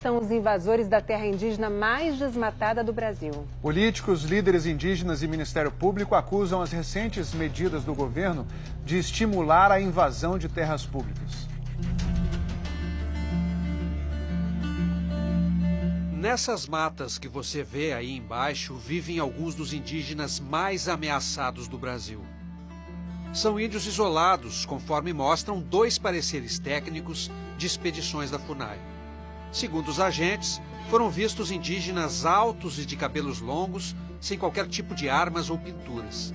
São os invasores da terra indígena mais desmatada do Brasil. Políticos, líderes indígenas e Ministério Público acusam as recentes medidas do governo de estimular a invasão de terras públicas. Nessas matas que você vê aí embaixo, vivem alguns dos indígenas mais ameaçados do Brasil. São índios isolados, conforme mostram 2 pareceres técnicos de expedições da FUNAI. Segundo os agentes, foram vistos indígenas altos e de cabelos longos, sem qualquer tipo de armas ou pinturas.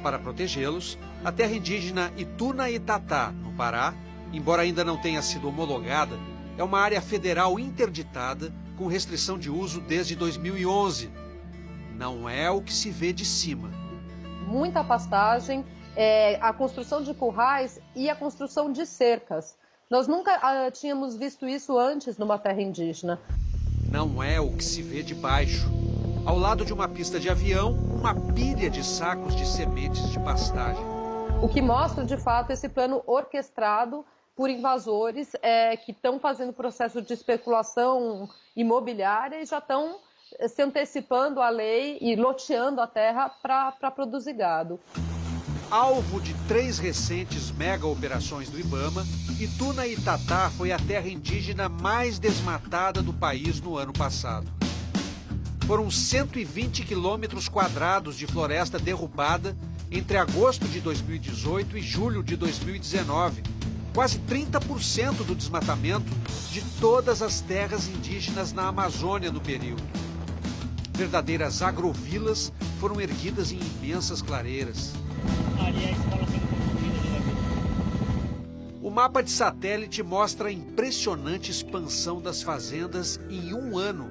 Para protegê-los, a terra indígena Ituna Itatá, no Pará, embora ainda não tenha sido homologada, é uma área federal interditada com restrição de uso desde 2011. Não é o que se vê de cima. Muita pastagem, a construção de currais e a construção de cercas. Nós nunca tínhamos visto isso antes numa terra indígena. Não é o que se vê de baixo. Ao lado de uma pista de avião, uma pilha de sacos de sementes de pastagem. O que mostra, de fato, esse plano orquestrado por invasores que estão fazendo processo de especulação imobiliária e já estão se antecipando à lei e loteando a terra para produzir gado. Alvo de 3 recentes mega-operações do IBAMA, Ituna Itatá foi a terra indígena mais desmatada do país no ano passado. Foram 120 quilômetros quadrados de floresta derrubada entre agosto de 2018 e julho de 2019, quase 30% do desmatamento de todas as terras indígenas na Amazônia no período. Verdadeiras agrovilas foram erguidas em imensas clareiras. O mapa de satélite mostra a impressionante expansão das fazendas em um ano.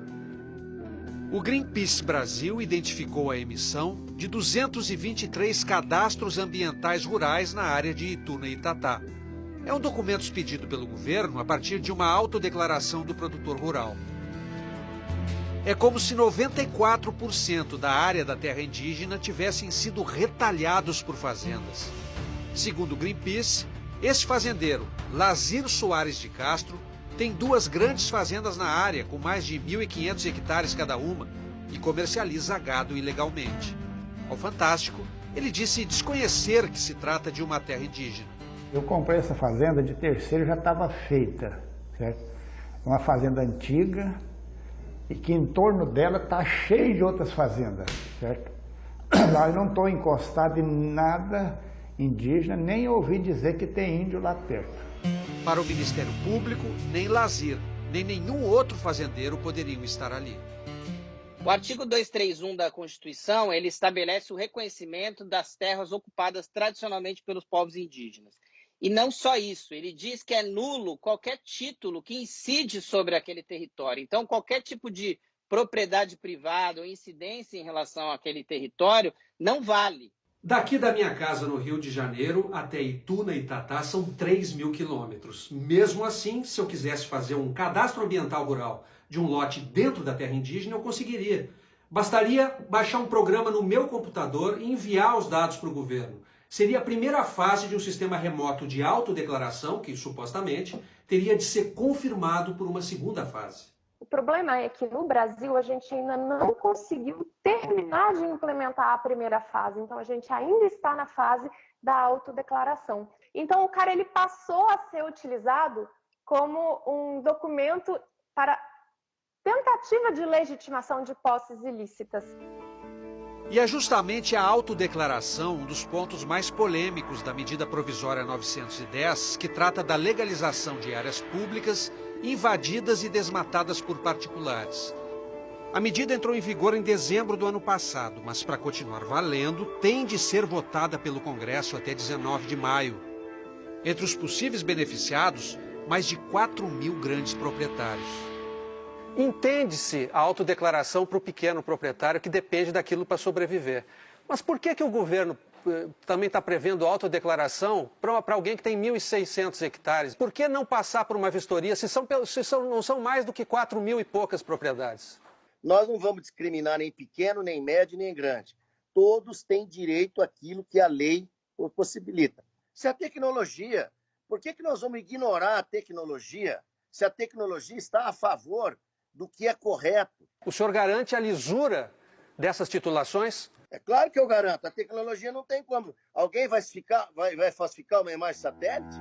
O Greenpeace Brasil identificou a emissão de 223 cadastros ambientais rurais na área de Ituna Itatá. É um documento expedido pelo governo a partir de uma autodeclaração do produtor rural. É como se 94% da área da terra indígena tivessem sido retalhados por fazendas. Segundo o Greenpeace, esse fazendeiro, Lazir Soares de Castro, tem 2 grandes fazendas na área, com mais de 1.500 hectares cada uma, e comercializa gado ilegalmente. Ao Fantástico, ele disse desconhecer que se trata de uma terra indígena. Eu comprei essa fazenda de terceiro, já estava feita, certo? Uma fazenda antiga e que em torno dela está cheio de outras fazendas, certo? Lá eu não estou encostado em nada indígena, nem ouvi dizer que tem índio lá perto. Para o Ministério Público, nem Lazir, nem nenhum outro fazendeiro poderiam estar ali. O artigo 231 da Constituição, ele estabelece o reconhecimento das terras ocupadas tradicionalmente pelos povos indígenas. E não só isso, ele diz que é nulo qualquer título que incide sobre aquele território. Então, qualquer tipo de propriedade privada ou incidência em relação àquele território não vale. Daqui da minha casa no Rio de Janeiro até Ituna Itatá são 3.000 quilômetros. Mesmo assim, se eu quisesse fazer um cadastro ambiental rural de um lote dentro da terra indígena, eu conseguiria. Bastaria baixar um programa no meu computador e enviar os dados para o governo. Seria a primeira fase de um sistema remoto de autodeclaração, que supostamente teria de ser confirmado por uma segunda fase. O problema é que no Brasil a gente ainda não conseguiu terminar de implementar a primeira fase. Então a gente ainda está na fase da autodeclaração. Então o cara ele passou a ser utilizado como um documento para tentativa de legitimação de posses ilícitas. E é justamente a autodeclaração um dos pontos mais polêmicos da medida provisória 910, que trata da legalização de áreas públicas invadidas e desmatadas por particulares. A medida entrou em vigor em dezembro do ano passado, mas para continuar valendo, tem de ser votada pelo Congresso até 19 de maio. Entre os possíveis beneficiados, mais de 4.000 grandes proprietários. Entende-se a autodeclaração para o pequeno proprietário que depende daquilo para sobreviver. Mas por que o governo também está prevendo autodeclaração para alguém que tem 1.600 hectares? Por que não passar por uma vistoria se não são mais do que 4.000 e poucas propriedades? Nós não vamos discriminar nem pequeno, nem médio, nem grande. Todos têm direito àquilo que a lei possibilita. Se a tecnologia, por que nós vamos ignorar a tecnologia se a tecnologia está a favor do que é correto. O senhor garante a lisura dessas titulações? É claro que eu garanto, a tecnologia não tem como. Alguém vai falsificar uma imagem satélite?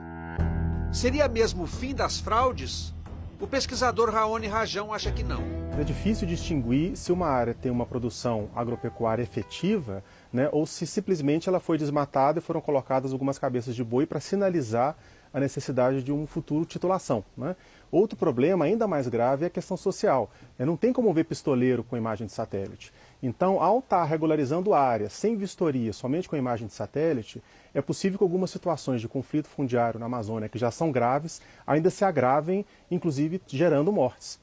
Seria mesmo o fim das fraudes? O pesquisador Raoni Rajão acha que não. É difícil distinguir se uma área tem uma produção agropecuária efetiva, né, ou se simplesmente ela foi desmatada e foram colocadas algumas cabeças de boi para sinalizar a necessidade de um futuro titulação, né? Outro problema ainda mais grave é a questão social. Não tem como ver pistoleiro com imagem de satélite. Então, ao estar regularizando a área sem vistoria, somente com imagem de satélite, é possível que algumas situações de conflito fundiário na Amazônia, que já são graves, ainda se agravem, inclusive gerando mortes.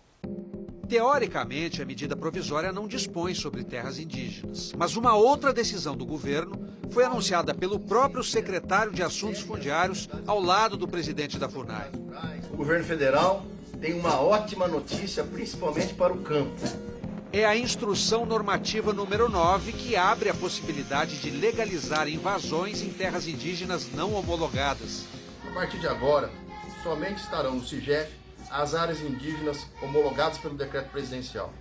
Teoricamente, a medida provisória não dispõe sobre terras indígenas, mas uma outra decisão do governo foi anunciada pelo próprio secretário de Assuntos Fundiários ao lado do presidente da FUNAI. O governo federal tem uma ótima notícia, principalmente para o campo. É a Instrução Normativa número 9 que abre a possibilidade de legalizar invasões em terras indígenas não homologadas. A partir de agora, somente estarão no CIGEF as áreas indígenas homologadas pelo decreto presidencial.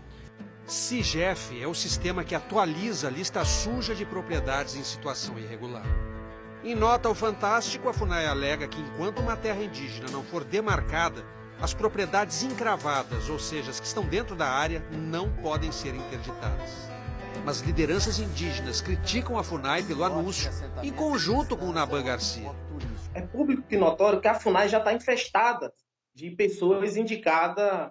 CIGEF é o sistema que atualiza a lista suja de propriedades em situação irregular. Em nota ao Fantástico, a FUNAI alega que enquanto uma terra indígena não for demarcada, as propriedades encravadas, ou seja, as que estão dentro da área, não podem ser interditadas. Mas lideranças indígenas criticam a FUNAI pelo anúncio, em conjunto com o Naban Garcia. É público e notório que a FUNAI já está infestada de pessoas indicadas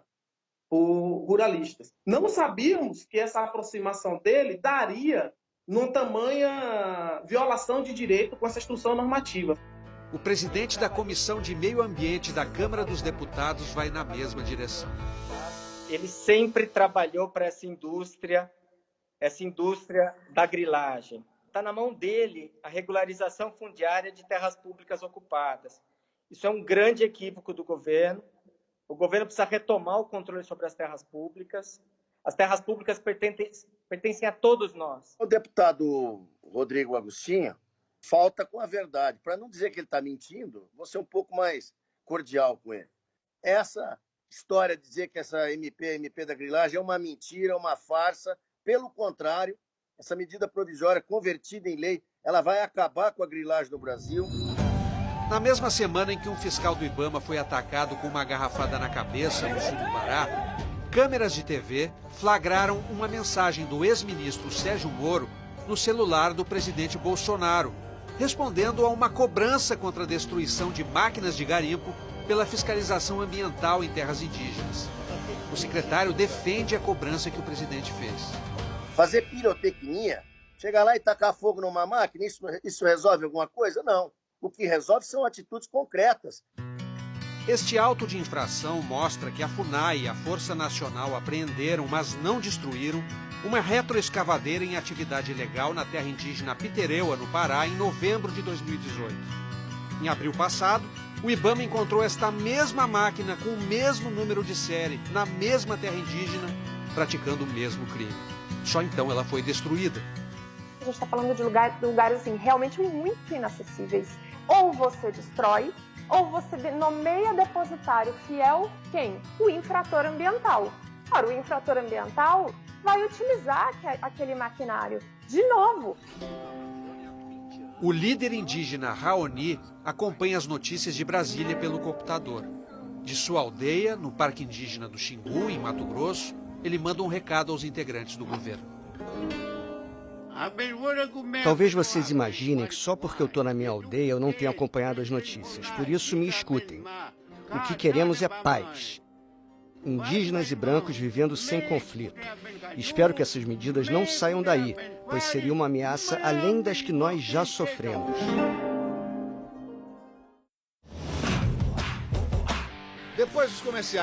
por ruralistas. Não sabíamos que essa aproximação dele daria numa tamanha violação de direito com essa instrução normativa. O presidente da Comissão de Meio Ambiente da Câmara dos Deputados vai na mesma direção. Ele sempre trabalhou para essa indústria da grilagem. Está na mão dele a regularização fundiária de terras públicas ocupadas. Isso é um grande equívoco do governo. O governo precisa retomar o controle sobre as terras públicas. As terras públicas pertencem a todos nós. O deputado Rodrigo Agostinho falta com a verdade. Para não dizer que ele está mentindo, vou ser um pouco mais cordial com ele. Essa história de dizer que essa MP da grilagem é uma mentira, é uma farsa. Pelo contrário, essa medida provisória convertida em lei, ela vai acabar com a grilagem no Brasil. Na mesma semana em que um fiscal do IBAMA foi atacado com uma garrafada na cabeça no sul do Pará, câmeras de TV flagraram uma mensagem do ex-ministro Sérgio Moro no celular do presidente Bolsonaro, respondendo a uma cobrança contra a destruição de máquinas de garimpo pela fiscalização ambiental em terras indígenas. O secretário defende a cobrança que o presidente fez. Fazer pirotecnia, chegar lá e tacar fogo numa máquina, isso resolve alguma coisa? Não. O que resolve são atitudes concretas. Este auto de infração mostra que a FUNAI e a Força Nacional apreenderam, mas não destruíram, uma retroescavadeira em atividade ilegal na terra indígena Pitereua, no Pará, em novembro de 2018. Em abril passado, o IBAMA encontrou esta mesma máquina com o mesmo número de série, na mesma terra indígena, praticando o mesmo crime. Só então ela foi destruída. A gente está falando de lugares assim, realmente muito inacessíveis. Ou você destrói, ou você nomeia depositário fiel, quem? O infrator ambiental. Ora, o infrator ambiental vai utilizar aquele maquinário de novo. O líder indígena Raoni acompanha as notícias de Brasília pelo computador. De sua aldeia, no Parque Indígena do Xingu, em Mato Grosso, ele manda um recado aos integrantes do governo. Talvez vocês imaginem que só porque eu estou na minha aldeia eu não tenho acompanhado as notícias. Por isso, me escutem. O que queremos é paz. Indígenas e brancos vivendo sem conflito. Espero que essas medidas não saiam daí, pois seria uma ameaça além das que nós já sofremos. Depois dos comerciais.